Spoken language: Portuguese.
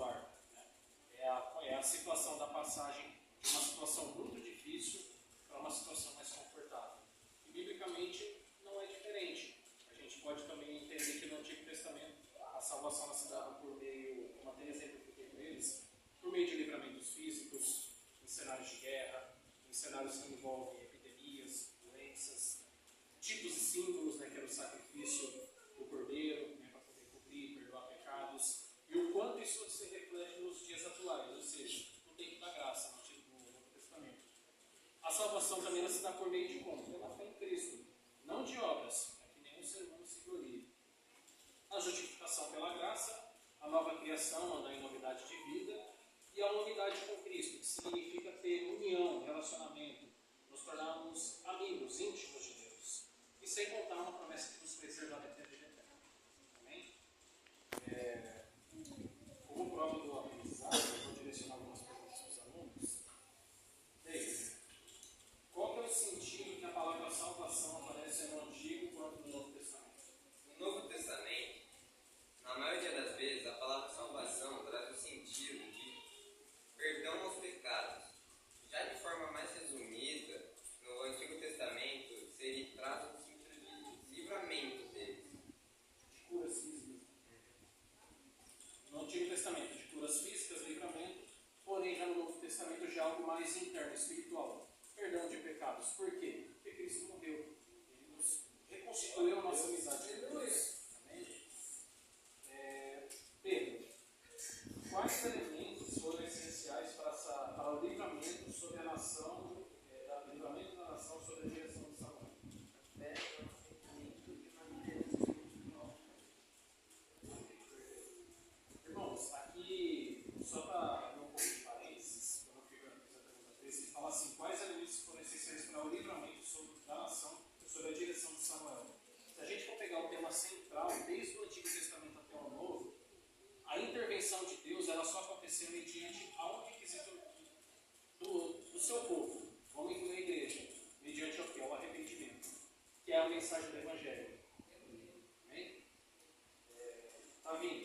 salvar. Né? É a situação da passagem de uma situação muito difícil para uma situação mais confortável. E, biblicamente, não é diferente. A gente pode também entender que no Antigo Testamento a salvação ela se dava por meio, como até exemplo que eu dei com eles, por meio de livramentos físicos, em cenários de guerra, em cenários que envolvem epidemias, doenças, tipos e símbolos, né, que era o sacrifício do cordeiro, né, para poder cobrir, perdoar pecados, e o quanto isso se reflete nos dias atuais, ou seja, no tempo da graça, no Novo Testamento. A salvação também se dá por meio de como? Pela fé em Cristo, não de obras, para que nenhum ser humano se glorie. A justificação pela graça, a nova criação, andar em novidade de vida, e a unidade com Cristo, que significa ter união, relacionamento, nos tornarmos amigos, íntimos de Deus. E sem contar uma promessa que nos preserva até a vida eterna. Amém? Como prova do aprendizado, eu vou direcionar algumas perguntas para os alunos. David, qual que é o sentido que a palavra salvação aparece no Antigo quanto no Novo Testamento? No Novo Testamento, na maioria das vezes, a palavra salvação traz o sentido de perdão aos pecados. Já de forma mais resumida, no Antigo Testamento, seria traz o sentido de livramento deles. De curas físicas. No Antigo Testamento, de curas físicas, livramento, porém já no Novo Testamento já algo mais interno, espiritual. Perdão de pecados. Por quê? Porque Cristo morreu. Ele nos reconstituiu a nossa amizade com Deus. Amém? Pedro, quais elementos foram essenciais para o livramento sobre a nação, livramento da nação sobre a direção de Samuel? Irmãos, aqui, só para abrir um pouco de parênteses, quando eu fiz a pergunta 3, ele fala assim: quais elementos foram essenciais para o livramento da nação sobre a direção de Samuel? Se a gente for pegar o tema central, desde o Antigo Testamento até o Novo, a intervenção de Deus ela só aconteceu mediante ao requisito do seu povo. Vamos incluir a igreja, mediante o que? O arrependimento, que é a mensagem do Evangelho. Amém? Está vindo.